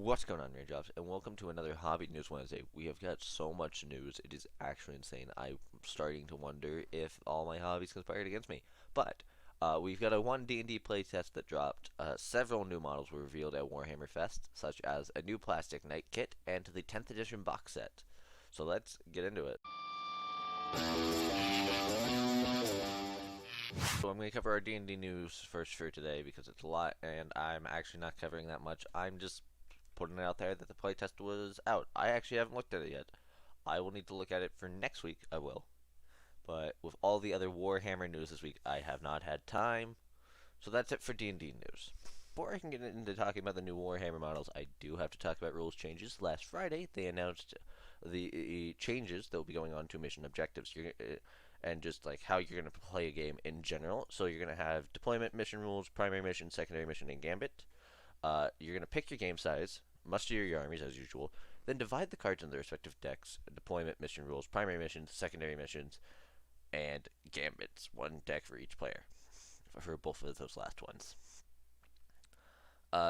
What's going on, Raindrops, and welcome to another Hobby News Wednesday. We have got so much news, it is actually insane. I'm starting to wonder if all my hobbies conspired against me. But we've got a one D&D playtest that dropped. Several new models were revealed at Warhammer Fest, such as a new plastic knight kit and the 10th edition box set. So let's get into it. So I'm going to cover our D&D news first for today because it's a lot, and I'm actually not covering that much. I'm just putting it out there that the playtest was out. I actually haven't looked at it yet. I will need to look at it for next week. I will. But with all the other Warhammer news this week, I have not had time. So that's it for D&D news. Before I can get into talking about the new Warhammer models, I do have to talk about rules changes. Last Friday, they announced the changes that will be going on to mission objectives. And just like how you're going to play a game in general. So you're going to have deployment mission rules, primary mission, secondary mission, and gambit. You're going to pick your game size, muster your armies as usual, then divide the cards in their respective decks, deployment mission rules, primary missions, secondary missions, and gambits. One deck for each player, for both of those last ones.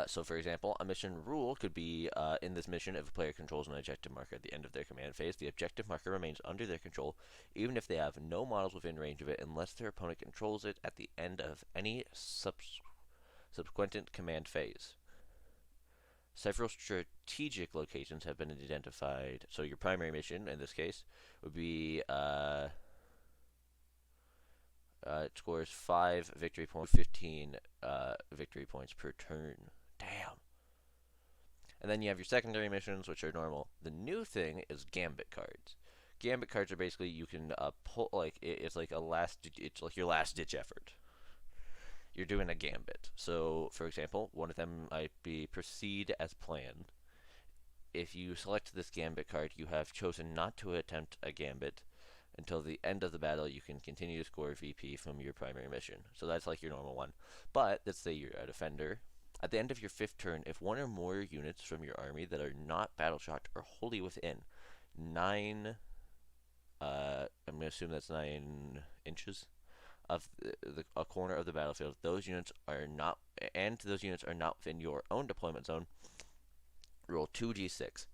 So, for example, a mission rule could be, in this mission, if a player controls an objective marker at the end of their command phase, the objective marker remains under their control, even if they have no models within range of it, unless their opponent controls it at the end of any subsequent command phase. Several strategic locations have been identified. So your primary mission, in this case, would be it scores 5 victory points, 15 victory points per turn. Damn. And then you have your secondary missions, which are normal. The new thing is gambit cards. Gambit cards are basically you can pull it's like it's like your last ditch effort. You're doing a gambit. So, for example, one of them might be proceed as planned. If you select this gambit card, you have chosen not to attempt a gambit until the end of the battle. You can continue to score VP from your primary mission. So that's like your normal one. But let's say you're a defender. At the end of your 5th turn, if one or more units from your army that are not battle shocked are wholly within 9, I'm going to assume that's 9 inches of a corner of the battlefield, those units are not within your own deployment zone, roll 2d6.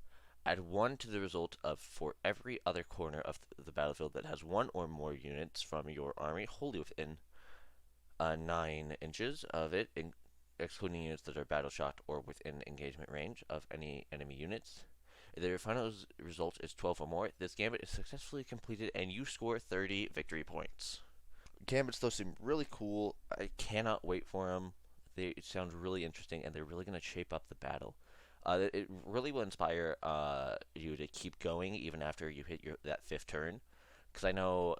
Add 1 to the result of for every other corner of the battlefield that has 1 or more units from your army wholly within 9 inches of it, excluding units that are battle shocked or within engagement range of any enemy units. If the final result is 12 or more, this gambit is successfully completed and you score 30 victory points. Gambits, though, seem really cool. I cannot wait for them. They sound really interesting, and they're really going to shape up the battle. It really will inspire you to keep going even after you hit that 5th turn. Because I know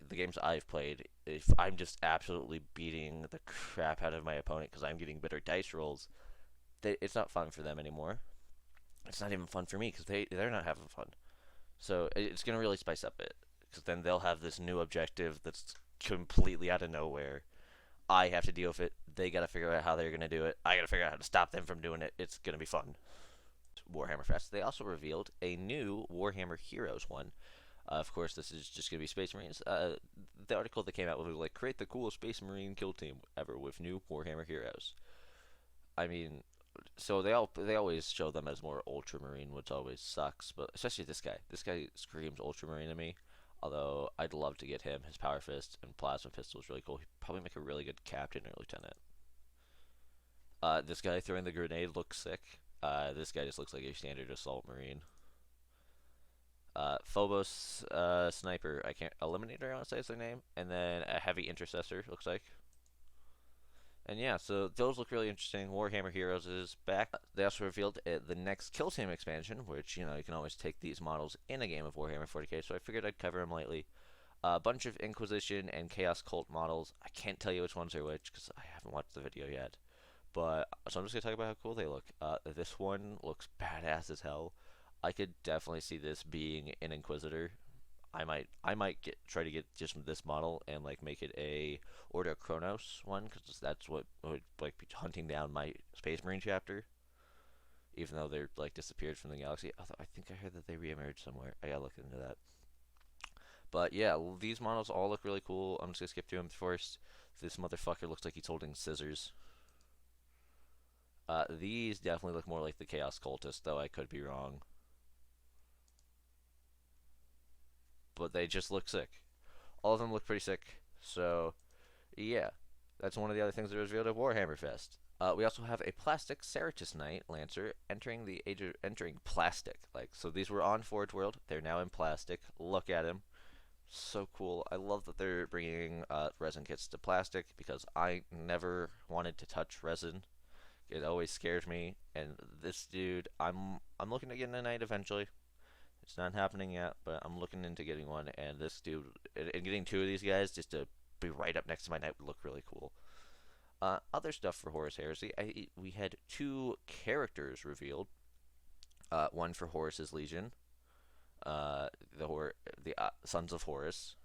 the games I've played, if I'm just absolutely beating the crap out of my opponent because I'm getting better dice rolls, it's not fun for them anymore. It's not even fun for me because they're not having fun. So it's going to really spice up it. Because then they'll have this new objective that's completely out of nowhere. I have to deal with it. They got to figure out how they're going to do it. I got to figure out how to stop them from doing it. It's going to be fun. Warhammer Fest. They also revealed a new Warhammer Heroes one. Of course, this is just going to be Space Marines. The article that came out was like, create the coolest Space Marine kill team ever with new Warhammer Heroes. I mean, so they always show them as more Ultramarine, which always sucks. But especially this guy. This guy screams Ultramarine to me. Although I'd love to get him. His Power Fist and Plasma Pistol is really cool. He'd probably make a really good captain or lieutenant. This guy throwing the grenade looks sick. This guy just looks like a standard assault marine. Phobos Sniper, I can't Eliminator, I want to say is their name. And then a Heavy Intercessor, looks like. And yeah, so those look really interesting. Warhammer Heroes is back. They also revealed the next Kill Team expansion, which, you can always take these models in a game of Warhammer 40k, so I figured I'd cover them lightly. A bunch of Inquisition and Chaos Cult models. I can't tell you which ones are which, because I haven't watched the video yet. But, so I'm just going to talk about how cool they look. This one looks badass as hell. I could definitely see this being an Inquisitor. I might try to get just this model and like make it a Order of Kronos one, because that's what would like be hunting down my Space Marine chapter. Even though they're like disappeared from the galaxy, although I think I heard that they reemerged somewhere. I gotta look into that. But yeah, these models all look really cool. I'm just gonna skip through them first. This motherfucker looks like he's holding scissors. These definitely look more like the Chaos Cultist, though I could be wrong. But they just look sick. All of them look pretty sick. So, yeah. That's one of the other things that was revealed at Warhammer Fest. We also have a plastic Ceratus Knight Lancer entering plastic. Like, so these were on Forge World. They're now in plastic. Look at him. So cool. I love that they're bringing resin kits to plastic because I never wanted to touch resin. It always scared me. And this dude, I'm looking to get a knight eventually. It's not happening yet, but I'm looking into getting one. And this dude, and getting two of these guys just to be right up next to my knight would look really cool. Other stuff for Horus Heresy, we had two characters revealed. One for Horus's Legion, the Sons of Horus,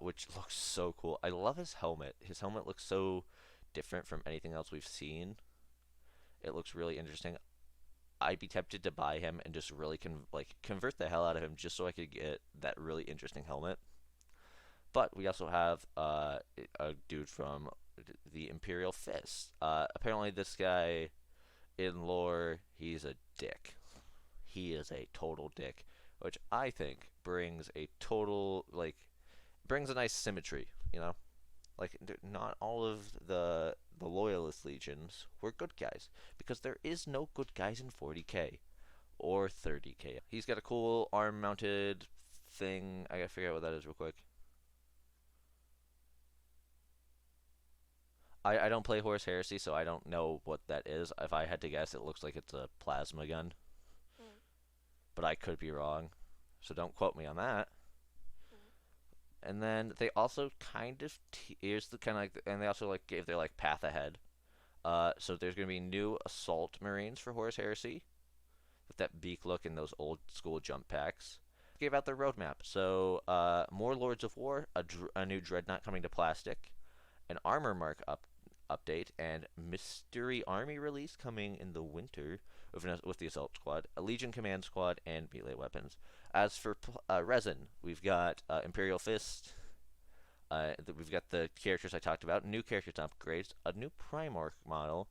which looks so cool. I love his helmet. His helmet looks so different from anything else we've seen. It looks really interesting. I'd be tempted to buy him and just really convert the hell out of him just so I could get that really interesting helmet. But we also have a dude from the Imperial Fist. Apparently this guy, in lore, he's a dick. He is a total dick, which I think brings a brings a nice symmetry, you know? Like, not all of the Loyalist legions were good guys, because there is no good guys in 40k or 30k. He's got a cool arm-mounted thing. I gotta figure out what that is real quick. I don't play Horus Heresy, so I don't know what that is. If I had to guess, it looks like it's a plasma gun. Mm. But I could be wrong, so don't quote me on that. Mm. And then they also kind of and they also gave their path ahead. So there's gonna be new assault marines for Horus Heresy, with that beak look and those old school jump packs. Gave out their roadmap. So more Lords of War, a new dreadnought coming to plastic, an armor mark update, and mystery army release coming in the winter with the assault squad, a legion command squad, and melee weapons. As for resin, we've got Imperial Fist. We've got the characters I talked about, new characters upgrades, a new Primarch model,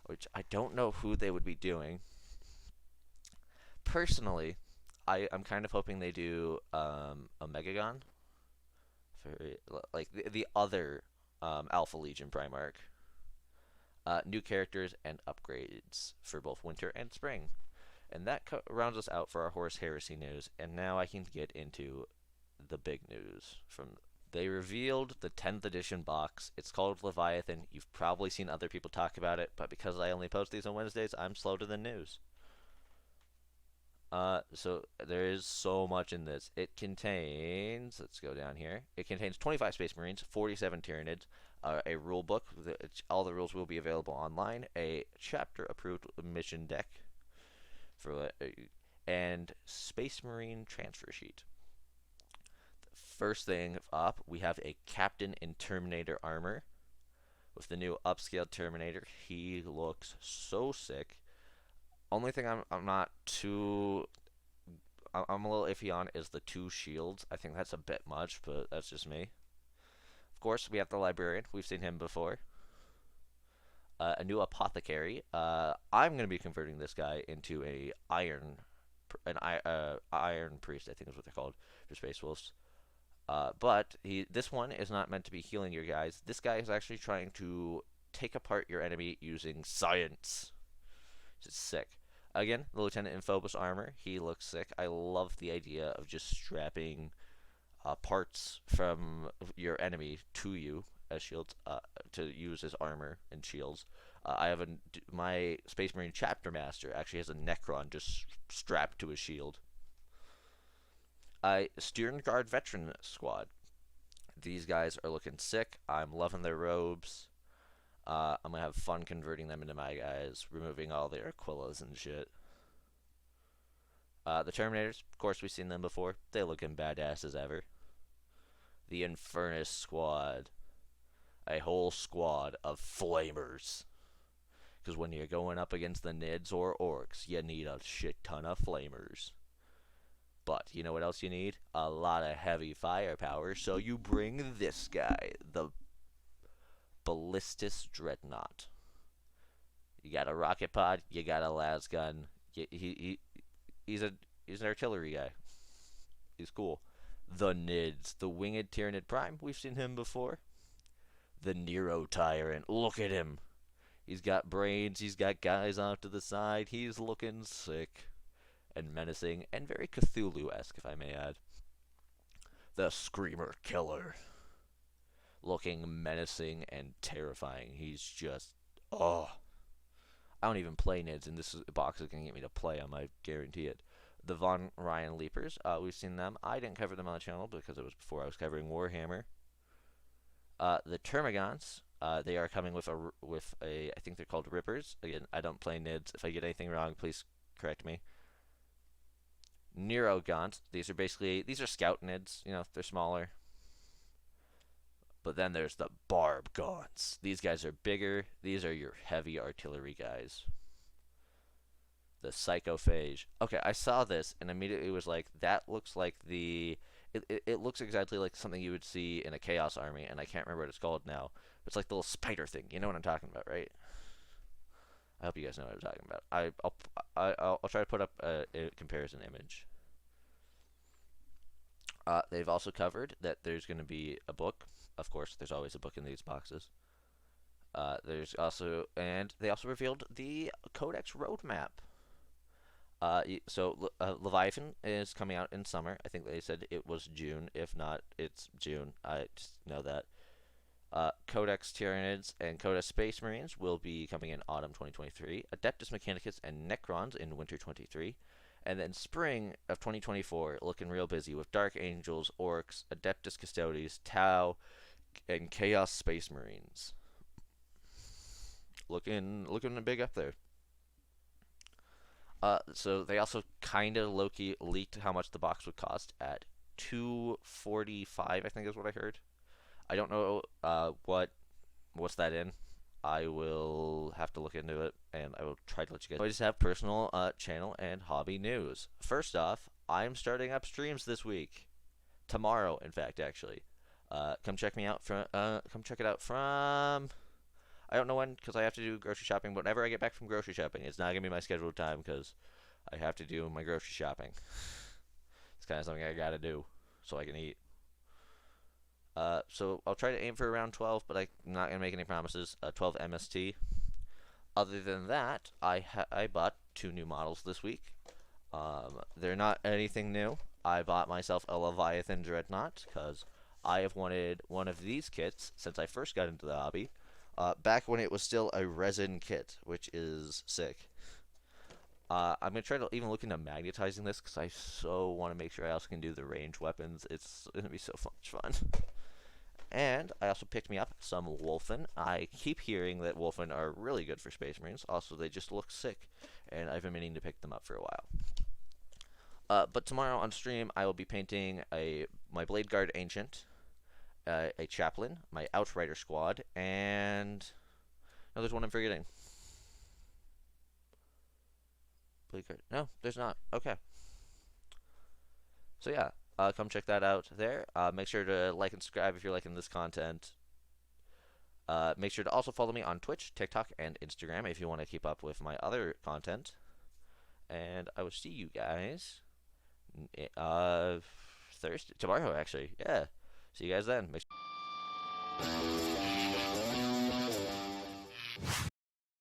which I don't know who they would be doing. Personally, I'm kind of hoping they do a Megagon for the other Alpha Legion Primarch. New characters and upgrades for both winter and spring. And that rounds us out for our Horus Heresy news. And now I can get into the big news. They revealed the 10th edition box. It's called Leviathan. You've probably seen other people talk about it, but because I only post these on Wednesdays, I'm slow to the news. So there is so much in this. It contains, let's go down here. It contains 25 Space Marines, 47 Tyranids, a rule book. All the rules will be available online. A chapter-approved mission deck, and Space Marine transfer sheet. First thing up, we have a Captain in Terminator armor with the new upscaled Terminator. He looks so sick. Only thing I'm not too... I'm a little iffy on is the 2 shields. I think that's a bit much, but that's just me. Of course, we have the Librarian. We've seen him before. A new Apothecary. I'm going to be converting this guy into an Iron Priest, I think is what they're called, for Space Wolves. But this one is not meant to be healing your guys. This guy is actually trying to take apart your enemy using science. It's sick. Again, the Lieutenant in Phobos armor. He looks sick. I love the idea of just strapping parts from your enemy to you as shields to use as armor and shields. I have my Space Marine Chapter Master actually has a Necron just strapped to his shield. Stern Guard Veteran Squad. These guys are looking sick. I'm loving their robes. I'm going to have fun converting them into my guys, removing all their Aquillas and shit. The Terminators, of course, we've seen them before. They looking badass as ever. The Infernus Squad. A whole squad of flamers. Because when you're going up against the Nids or Orcs, you need a shit ton of flamers. But you know what else you need? A lot of heavy firepower, so you bring this guy, the Ballistus Dreadnought. You got a rocket pod. You got a las gun. He's a he's an artillery guy. He's cool. The Nids, the winged Tyranid Prime. We've seen him before. The Nero Tyrant. Look at him. He's got brains. He's got guys off to the side. He's looking sick and menacing and very Cthulhu-esque, if I may add. The Screamer Killer. Looking menacing and terrifying. He's just, oh. I don't even play Nids, and this box is going to get me to play them, I guarantee it. The Von Ryan Leapers, we've seen them. I didn't cover them on the channel because it was before I was covering Warhammer. The Termagants, they are coming with a, I think they're called Rippers. Again, I don't play Nids. If I get anything wrong, please correct me. Nerogaunt, these are scout Nids, you know, they're smaller. But then there's the Barb Gaunts. These guys are bigger. These are your heavy artillery guys. The Psychophage. Okay, I saw this and immediately was like, that looks like it looks exactly like something you would see in a Chaos Army, and I can't remember what it's called now. It's like the little spider thing. You know what I'm talking about, right? I hope you guys know what I'm talking about. I'll try to put up a comparison image. They've also covered that there's going to be a book. Of course, there's always a book in these boxes. They also revealed the Codex roadmap. So Leviathan is coming out in summer. I think they said it was June. If not, it's June. I just know that. Codex Tyranids and Codex Space Marines will be coming in autumn 2023. Adeptus Mechanicus and Necrons in winter 23. And then spring of 2024, looking real busy with Dark Angels, Orcs, Adeptus Custodes, Tau, and Chaos Space Marines. Looking big up there. So they also kind of low-key leaked how much the box would cost at $245, I think is what I heard. I don't know what's that in. I will have to look into it, and I will try to let you guys. I just have personal channel and hobby news. First off, I'm starting up streams this week. Tomorrow, in fact, actually. Come check me out come check it out from. I don't know when, because I have to do grocery shopping. But whenever I get back from grocery shopping, it's not gonna be my scheduled time because I have to do my grocery shopping. It's kind of something I gotta do so I can eat. So I'll try to aim for around 12, but I'm not gonna make any promises. 12 MST. Other than that, I bought 2 new models this week. They're not anything new. I bought myself a Leviathan Dreadnought because I have wanted one of these kits since I first got into the hobby. Back when it was still a resin kit, which is sick. I'm going to try to even look into magnetizing this because I so want to make sure I also can do the range weapons. It's going to be so much fun. And I also picked me up some Wolfen. I keep hearing that Wolfen are really good for Space Marines. Also, they just look sick, and I've been meaning to pick them up for a while. But tomorrow on stream, I will be painting my Blade Guard Ancient, a Chaplain, my Outrider Squad, and no, there's one I'm forgetting. Blade Guard. No, there's not. Okay. So yeah, come check that out there. Make sure to like and subscribe if you're liking this content. Make sure to also follow me on Twitch, TikTok, and Instagram if you want to keep up with my other content. And I will see you guys Thursday, tomorrow actually. Yeah. See you guys then. Make sure